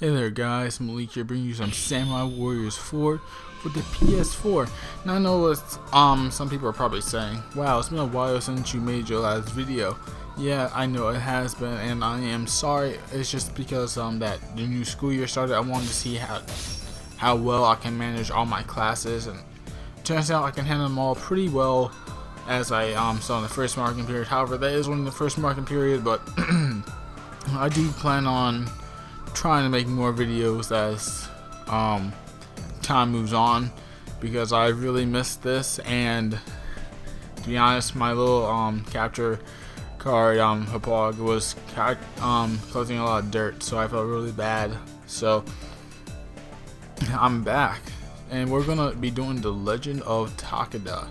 Hey there guys, Malik here bringing you some Samurai Warriors 4 for the PS4. Now I know what some people are probably saying, wow, it's been a while since you made your last video. Yeah, I know it has been, and I am sorry. It's just because that the new school year started. I wanted to see how well I can manage all my classes, and it turns out I can handle them all pretty well as I saw in the first marking period. However, that is only the first marking period, but I do plan on trying to make more videos as time moves on, because I really missed this, and to be honest, my little capture card Hapog was causing a lot of dirt, so I felt really bad. So I'm back, and we're gonna be doing the Legend of Takeda.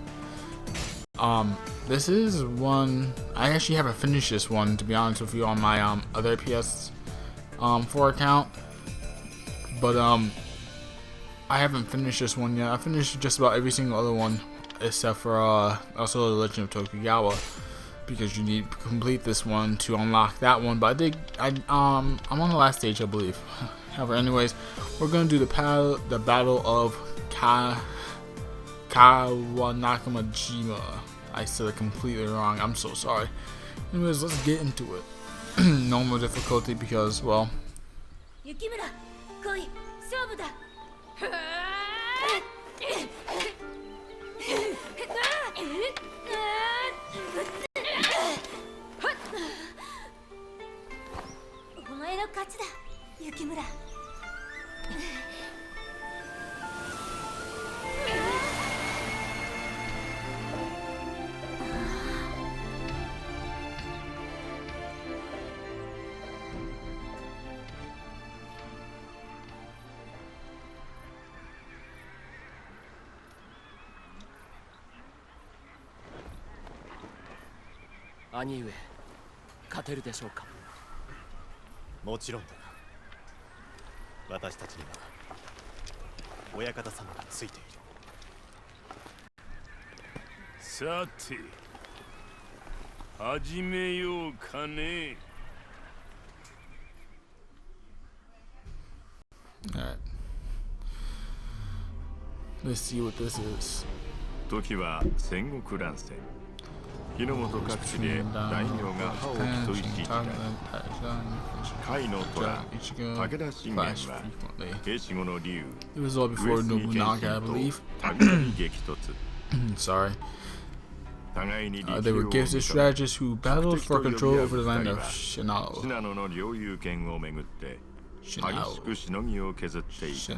This is one I actually haven't finished this one, to be honest with you, on my other PS4 account, but I haven't finished this one yet. I finished just about every single other one except for also the Legend of Tokugawa, because you need to complete this one to unlock that one. But I'm on the last stage, I believe. However, anyways, we're gonna do the battle of Kawanakajima. I said it completely wrong. I'm so sorry. Anyways, let's get into it. Normal difficulty, because, well,兄上、勝てるでしょうか。もちろんだ。私たちには親方様がついている。さて、始めようかね。Alright. Let's see what this is. 時は戦国乱世。日の本各地で大名が歯を競いしいた。甲斐の虎、武田信玄は平氏後の竜、上杉謙信と互いに激突。Sorry. They were gifted strategists who battled for control over the land of Shinao. 信濃の領有権をめぐって激しくしのぎを削っていた。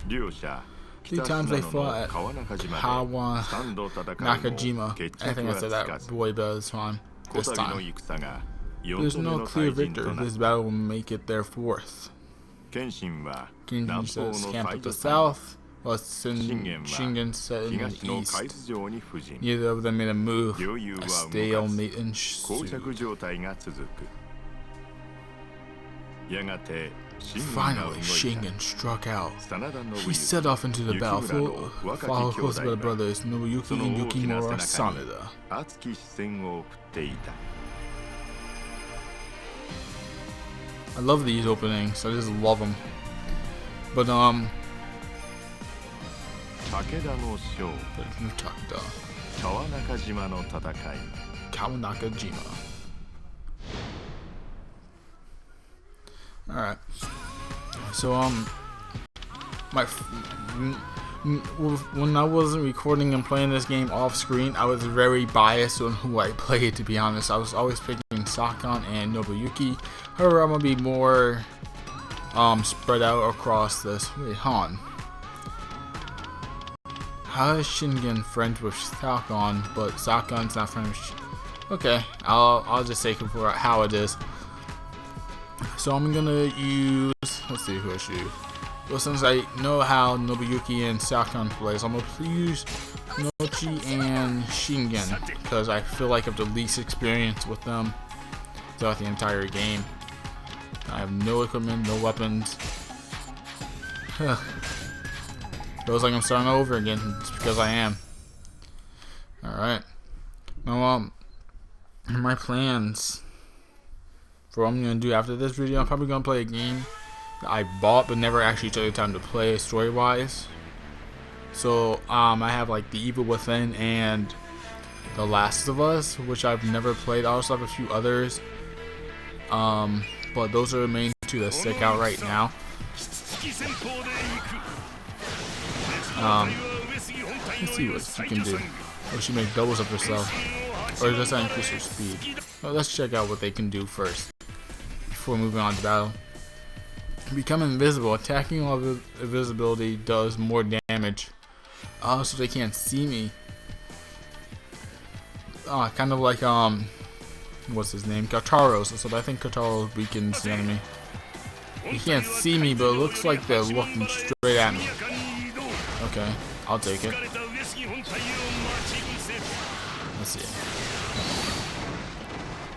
両者 3 times they fought at Kawanakajima. I think I said that way better this time. There's no clear victor. This battle will make it their fourth. Kenshin says camp to the south, while Shingen set in the east. Neither of them made a move. A stalemate ensued. Finally, Shingen struck out. He set off into the battlefield, followed closely by the brothers Nobuyuki and Yukimura Sanada. I love these openings. I just love them. But Kawanakajima. Alright, so when I wasn't recording and playing this game off screen, I was very biased on who I played, to be honest. I was always picking Sakon and Nobuyuki. However, I'm gonna be more spread out across this. Wait, Han. How is Shingen friends with Sakon, but Sakon's not friends with Okay, I'll just take it for how it is. So I'm gonna use, let's see who I should use. Well, since I know how Nobuyuki and Sakon plays, I'm gonna use Nochi and Shingen, because I feel like I have the least experience with them throughout the entire game. I have no equipment, no weapons. Feels like I'm starting over again, just because I am. Alright. Now, my plans for what I'm gonna do after this video, I'm probably gonna play a game that I bought but never actually took the time to play story-wise. So I have like The Evil Within and The Last of Us, which I've never played. I also have a few others, but those are the main two that stick out right now. Let's see what she can do. Or she make doubles of herself, or does that increase her speed? Well, let's check out what they can do first before moving on to battle. Become invisible. Attacking while invisibility does more damage. So they can't see me. Kind of like what's his name? Kataro's. So I think Kataro weakens the enemy. You can't see me, but it looks like they're looking straight at me. Okay, I'll take it. Let's see.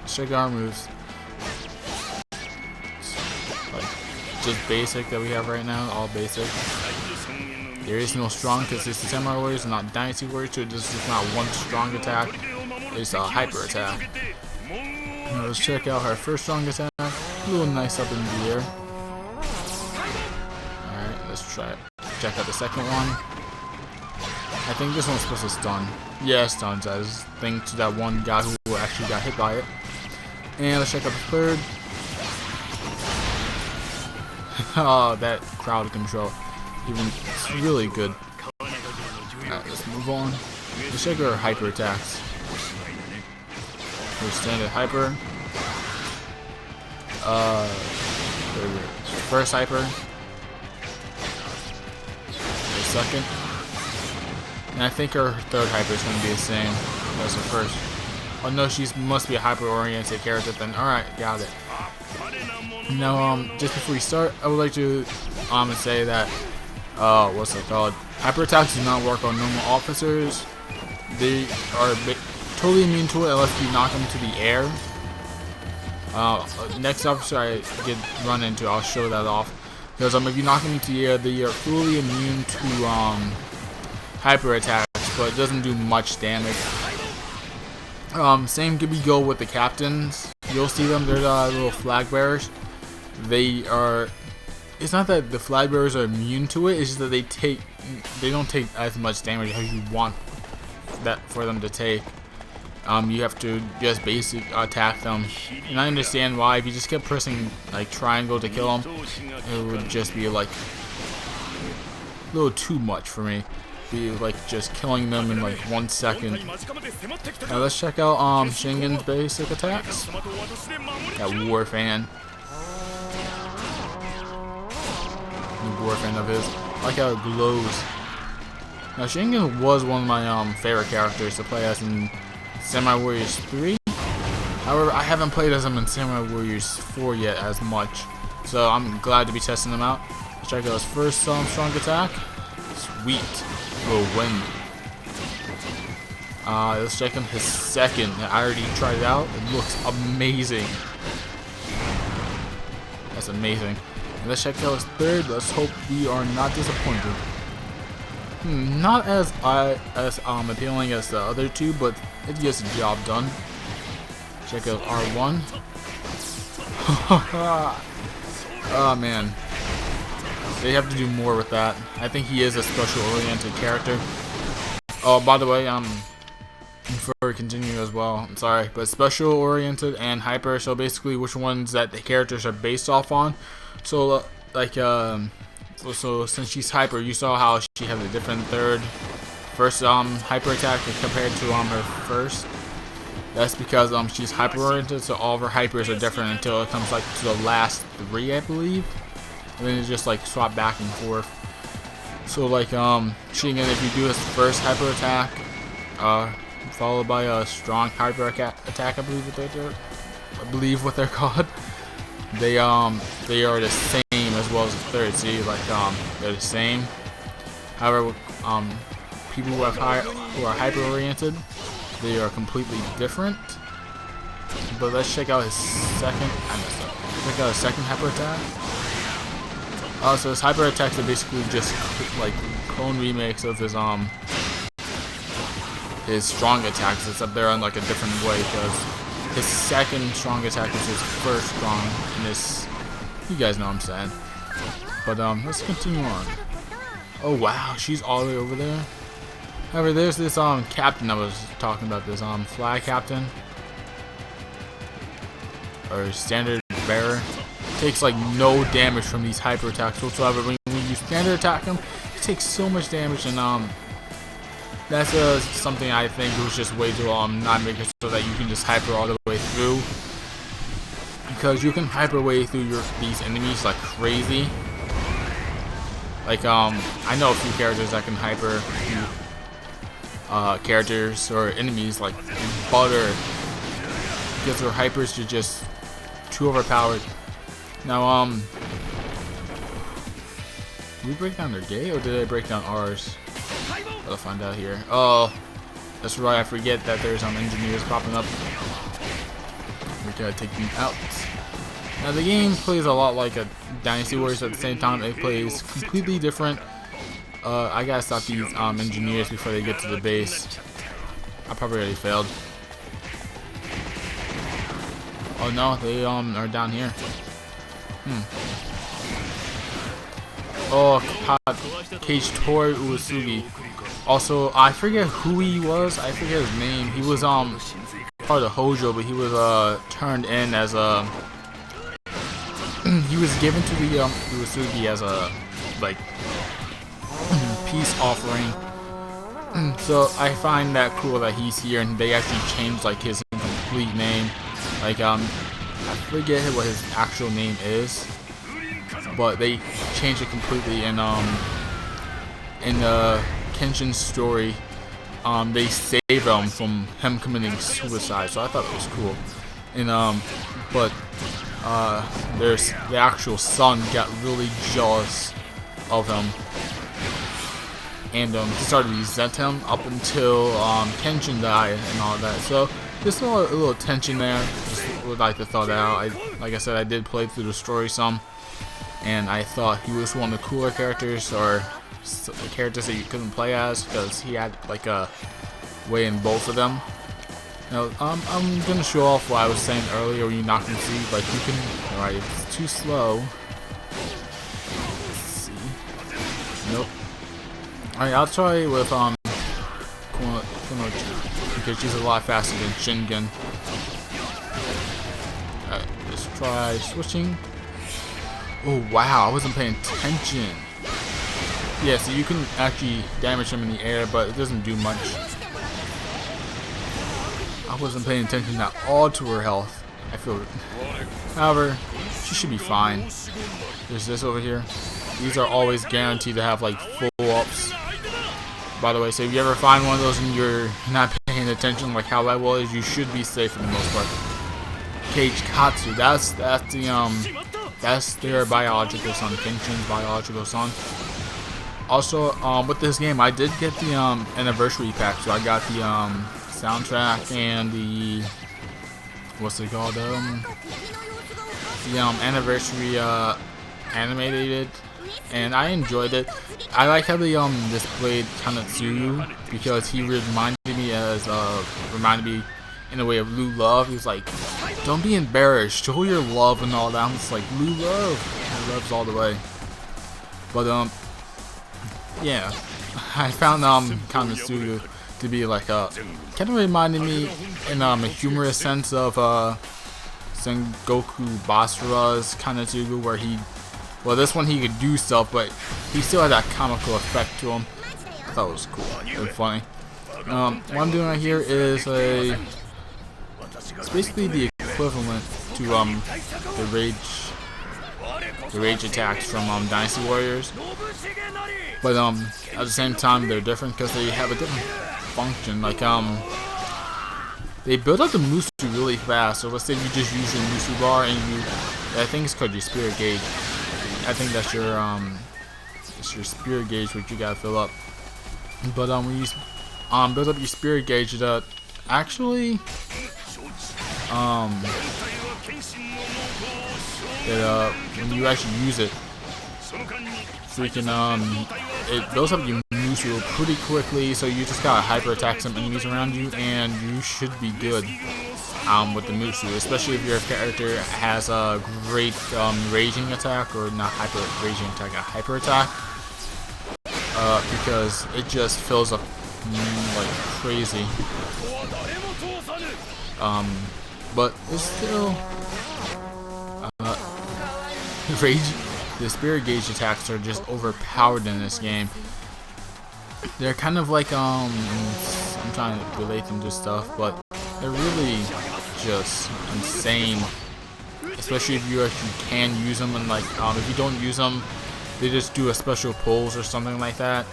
Let's check our moves. Like just basic that we have right now, all basic. There is no strong because it's the Samurai Warriors, not Dynasty Warriors, so this is not one strong attack. It's a hyper attack. Now let's check out her first strong attack. A little nice up in the air. Alright, let's try it. Check out the second one. I think this one's supposed to stun. Yeah, it stuns as thanks to that one guy who actually got hit by it. And let's check out the third. Oh, that crowd control. It's really good. Alright, let's move on. Let's check our hyper attacks. Here's standard hyper. First hyper. The second. And I think her third hyper is going to be the same as her first. Oh no, she must be a hyper-oriented character then. Alright, got it. Now, just before we start, I would like to say that, what's it called? Hyper attacks do not work on normal officers. They are totally immune to it unless you knock them to the air. Next officer I did run into, I'll show that off. Because if you knock them into the air, they are fully immune to hyper attacks, but it doesn't do much damage. Same could be go with the captains. You'll see them, they're the little flag bearers. They are, it's not that the flag bearers are immune to it, it's just that they don't take as much damage as you want that for them to take. You have to just basic attack them, and I understand why. If you just kept pressing like triangle to kill them, it would just be like a little too much for me. Be like just killing them in like 1 second. Now let's check out Shingen's basic attacks. That war fan. War fan of his. I like how it glows. Now Shingen was one of my favorite characters to play as in Samurai Warriors 3. However, I haven't played as him in Samurai Warriors 4 yet as much, so I'm glad to be testing them out. Let's check out his first strong attack. Sweet. Little wind. Let's check him his second. I already tried it out. It looks amazing. That's amazing. And let's check out his third. Let's hope we are not disappointed. Not as appealing as the other two, but it gets the job done. Check out R1. Oh man, they have to do more with that. I think he is a special-oriented character. Oh, by the way, before we continue as well, I'm sorry, but special-oriented and hyper. So basically, which ones that the characters are based off on. So like so since she's hyper, you saw how she has a different first hyper attack compared to her first. That's because she's hyper oriented, so all of her hypers are different until it comes like to the last 3, I believe, and then it's just like swap back and forth. So like Shingen, if you do his first hyper attack, followed by a strong hyper attack, I believe what they're called. They are the same as well as the third. See, like they're the same. However, people who are hyper oriented, they are completely different. But let's check out his second. Check out his second hyper attack. So his hyper attacks are basically just like clone remakes of his strong attacks, except they're in like a different way because his second strong attack is his first strong in this. You guys know what I'm saying. But let's continue on. Oh wow, she's all the way over there. However, there's this captain I was talking about, this flag captain or standard bearer. Takes like no damage from these hyper attacks whatsoever. When you standard attack him, he takes so much damage, and that's something I think was just way too not make it so that you can just hyper all the way through, because you can hyper way through these enemies like crazy. Like I know a few characters that can hyper characters or enemies like butter, because their hypers are just too overpowered. Now did we break down their gate or did I break down ours? I'll find out here. Oh, that's right, I forget that there's some engineers popping up. We gotta take them out. Now the game plays a lot like a Dynasty Warriors. At the same time it plays completely different. I gotta stop these engineers before they get to the base. I probably already failed. Oh no, they are down here. Oh, Cage Tori Uesugi. Also, I forget who he was. I forget his name. He was part of the Hojo, but he was turned in as a. He was given to the Uesugi as a like peace offering. So I find that cool that he's here, and they actually changed like his complete name. Like I forget what his actual name is, but they changed it completely. And in the Kenshin's story, they saved him from him committing suicide. So I thought it was cool. And but there's the actual son got really jealous of him, and he started to resent him up until Kenshin died and all that. So there's a little tension there. Just would like to throw that out. Like I said, I did play through the story some, and I thought he was one of the cooler characters, or the characters that you couldn't play as, because he had like a way in both of them. Now I'm gonna show off what I was saying earlier. You're not gonna see, like you can. Alright, it's too slow. Let's see. Nope. Alright, I'll try with because she's a lot faster than Shingen. Alright, let's try switching. Oh wow, I wasn't paying attention. Yeah, so you can actually damage him in the air, but it doesn't do much. I wasn't paying attention at all to her health. I feel it. However, she should be fine. There's this over here. These are always guaranteed to have like full ups. By the way, so if you ever find one of those and you're not paying attention like how I was, you should be safe for the most part. Cage Katsu, that's their biological son, Kenshin's biological son. Also, with this game, I did get the anniversary pack, so I got the soundtrack and the what's it called? The anniversary animated, and I enjoyed it. I like how they displayed Kanatsuyu, because he reminded me in a way of Lou Love. He was like, don't be embarrassed, show your love and all that. I'm just like, Lou Love, Lou Love's all the way. But yeah, I found Kanatsuyu to be like kind of reminded me in a humorous sense of Sengoku Basara's Kanatsuyu, where this one he could do stuff, but he still had that comical effect to him. I thought it was cool and funny. What I'm doing right here is it's basically the equivalent to the rage attacks from Dynasty Warriors, but at the same time they're different because they have a different function. Like they build up the Musu really fast. So let's say you just use your Musu bar and I think it's called your spirit gauge. I think that's your spirit gauge, which you gotta fill up. But when you build up your spirit gauge, it actually when you actually use it, freaking it builds up your Musu pretty quickly. So you just gotta hyper attack some enemies around you, and you should be good. with the Musu, especially if your character has a great raging attack, or not hyper raging attack, a hyper attack, because it just fills up like crazy. But it's still the spirit gauge attacks are just overpowered in this game. They're kind of like I'm trying to relate them to stuff, but they're really just insane. Especially if you actually can use them, and like if you don't use them, they just do a special pulls or something like that.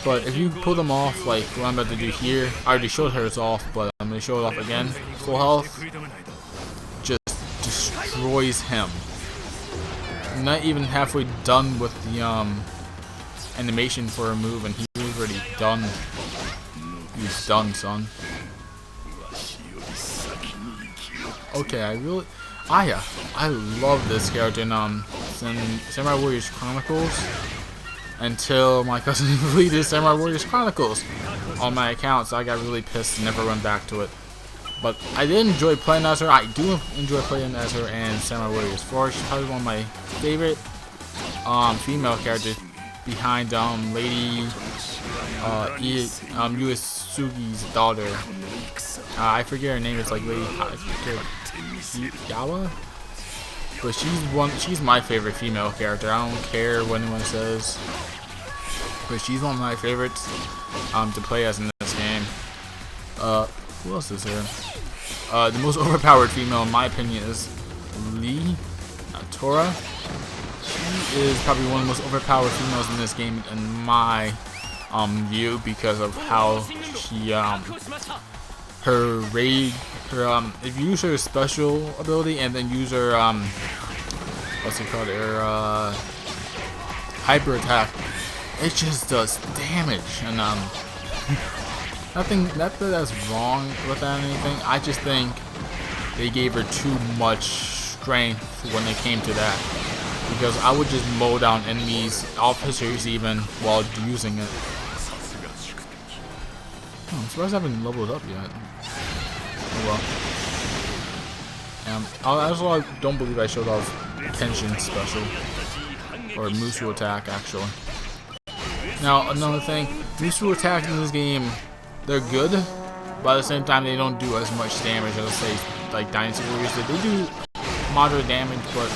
But if you pull them off, like what I'm about to do here, I already showed her it's off, but I'm gonna show it off again. Full health, just destroys him. I'm not even halfway done with the animation for a move, and he's already done. He's done, son. Okay, I love this character in Samurai Warriors Chronicles until my cousin deleted Samurai Warriors Chronicles on my account, so I got really pissed and never went back to it. But I did enjoy playing as her. I do enjoy playing as her in Samurai Warriors 4. She's probably one of my favorite female characters behind Lady Uesugi's daughter. I forget her name. It's like Lady Yawa. But she's my favorite female character. I don't care what anyone says. But she's one of my favorites to play as in this game. Who else is here? The most overpowered female, in my opinion, is Lee Tora. She is probably one of the most overpowered females in this game, in my view, because of how she her raid, if you use her special ability and then use her what's it called, her hyper attack, it just does damage, and nothing that's wrong with that or anything. I just think they gave her too much strength when it came to that, because I would just mow down enemies, officers even, while using it. I'm surprised I haven't leveled up yet. Oh well. I also don't believe I showed off Kenshin's special, or Musu attack, actually. Now, another thing, Musu attacks in this game, they're good, but at the same time they don't do as much damage as, say, like Dynasty Warriors did. They do moderate damage, but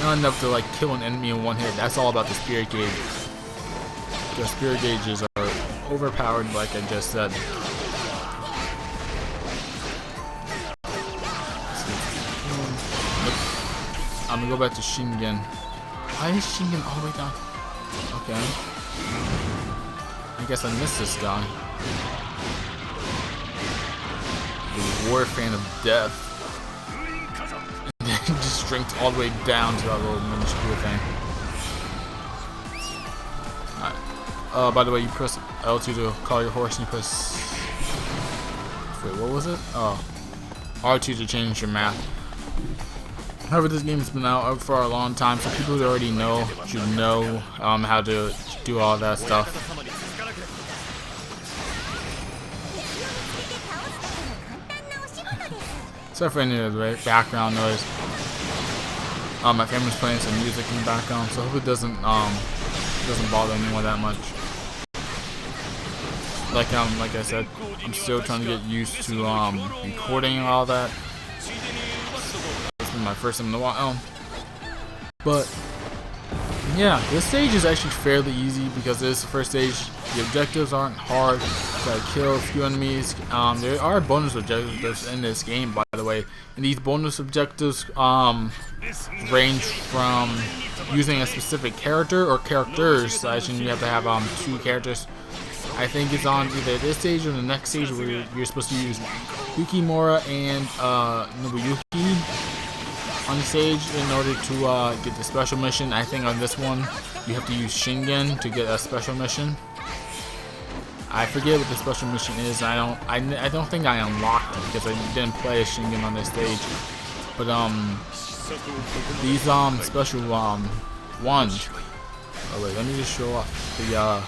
not enough to like kill an enemy in one hit. That's all about the spirit gauge. The spirit gauges are overpowered, like I just said. I'm gonna go back to Shingen. Why is Shingen all the way down? Okay. I guess I missed this guy. The War Fan of Death. And then just strength all the way down to that little minuscule thing. Alright. By the way, you press L2 to call your horse, and you press... Wait, what was it? Oh. R2 to change your map. However, this game's been out for a long time, so people who already know should know how to do all that stuff. Except for any of the background noise. My family's playing some music in the background, so hopefully it doesn't bother anyone that much. Like I said, I'm still trying to get used to recording and all that. This is my first time in a while. But yeah, this stage is actually fairly easy because this is the first stage. The objectives aren't hard. You gotta kill a few enemies. There are bonus objectives in this game, by the way, and these bonus objectives range from using a specific character or characters. So actually, you have to have 2 characters. I think it's on either this stage or the next stage where you're supposed to use Yukimura and Nobuyuki on the stage in order to get the special mission. I think on this one you have to use Shingen to get a special mission. I forget what the special mission is. I don't think I unlocked it because I didn't play as Shingen on this stage. But these special ones. Oh wait, let me just show off the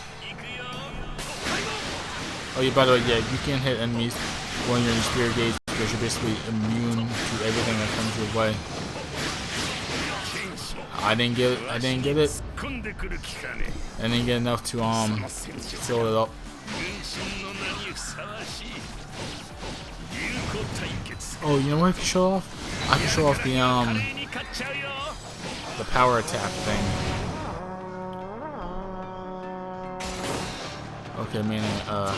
Oh yeah, by the way, yeah, you can't hit enemies when you're in spirit gauge. because you're basically immune to everything that comes your way. I didn't get it. I didn't get enough to fill it up. Oh, you know what I can show off? I can show off the power attack thing. Okay, meaning a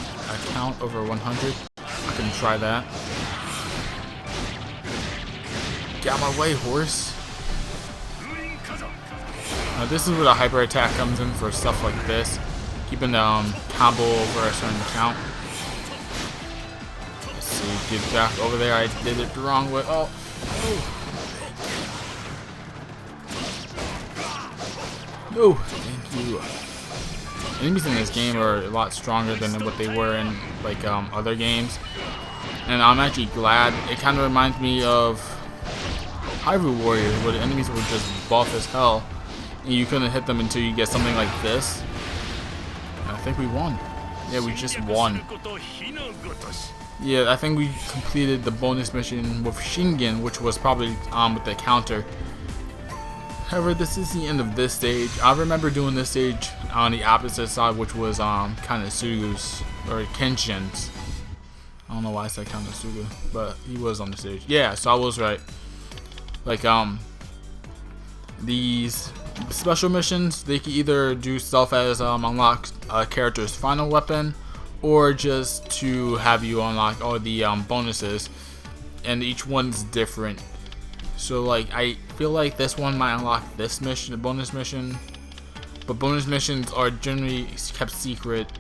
count over 100. I can try that. Get out of my way, horse. Now this is where the hyper attack comes in for stuff like this. Keeping the combo over a certain count. Let's see, get back over there. I did it the wrong way. Oh. No, thank you. Enemies in this game are a lot stronger than what they were in like other games, and I'm actually glad. It kind of reminds me of Hyrule Warriors, where the enemies were just buff as hell, and you couldn't hit them until you get something like this. And I think we won. Yeah, we just won. Yeah, I think we completed the bonus mission with Shingen, which was probably with the counter. However, this is the end of this stage. I remember doing this stage on the opposite side, which was Konosuga's or Kenshin's. I don't know why I said Konosuga, but he was on the stage. Yeah, so I was right. Like these special missions, they can either do stuff as unlock a character's final weapon, or just to have you unlock all the bonuses, and each one's different. So like I feel like this one might unlock this mission, the bonus mission, but bonus missions are generally kept secret,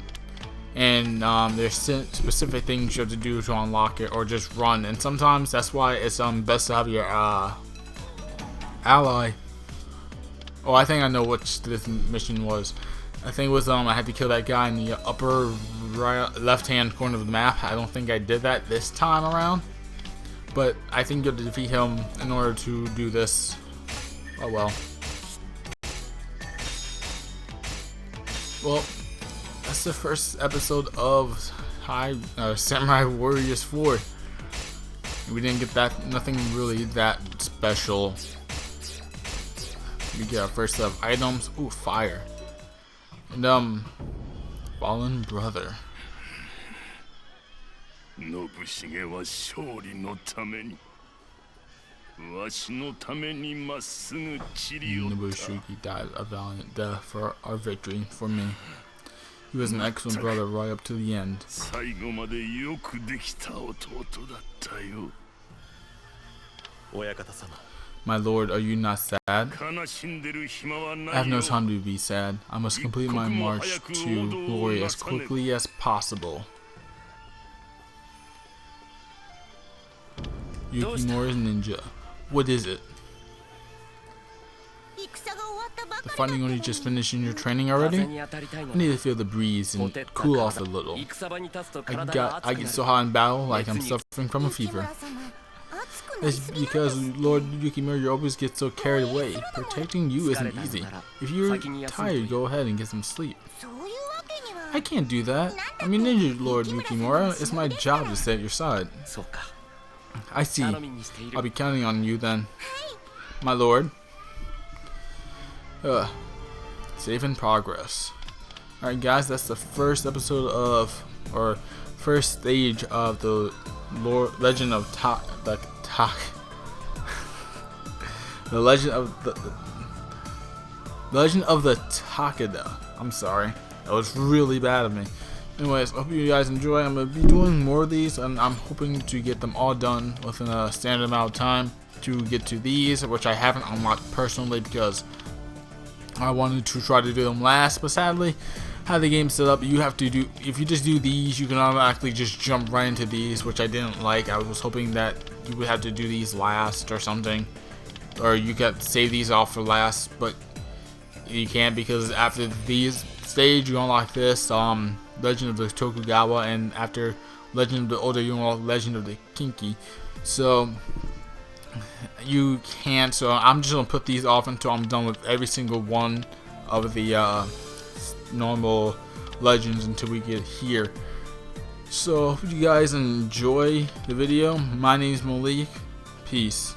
and there's specific things you have to do to unlock it, or just run. And sometimes that's why it's best to have your ally. Oh, I think I know which this mission was. I think it was I had to kill that guy in the upper right left hand corner of the map. I don't think I did that this time around, but I think you have to defeat him in order to do this. Oh well. Well, that's the first episode of Samurai Warriors 4. We didn't get nothing really that special. We get our first set of items. Ooh, fire. And Fallen Brother. 信繁は勝利のためにわしのためにまっすぐ散り寄った Nobushiki died a valiant death for our victory, for me. He was an excellent brother right up to the end. 最後までよくできた弟だったよ 親方様 My lord, are you not sad? I 悲しんでる暇はな have い no よ time to be sad. I must complete my march to glory as quickly as possible. Yukimura's ninja. What is it? The fighting only just finishing your training already? I need to feel the breeze and cool off a little. I get so hot in battle like I'm suffering from a fever. It's because Lord Yukimura, you always get so carried away. Protecting you isn't easy. If you're tired, go ahead and get some sleep. I can't do that. I'm your ninja, Lord Yukimura. It's my job to stay at your side. I see. I'll be counting on you then. My lord. Save in progress. Alright guys, that's the first episode of, or first stage of the Legend of the Legend of the Takeda. I'm sorry. That was really bad of me. Anyways, I hope you guys enjoy. I'm going to be doing more of these, and I'm hoping to get them all done within a standard amount of time to get to these, which I haven't unlocked personally because I wanted to try to do them last, but sadly, how the game set up, you have to do, if you just do these, you can automatically just jump right into these, which I didn't like. I was hoping that you would have to do these last or something, or you could save these off for last, but you can't, because after these stage you unlock this Legend of the Tokugawa, and after Legend of the Oda you unlock Legend of the Kinki, so you can't. So I'm just gonna put these off until I'm done with every single one of the normal legends until we get here. So, hope you guys enjoy the video. My name is Malik. Peace.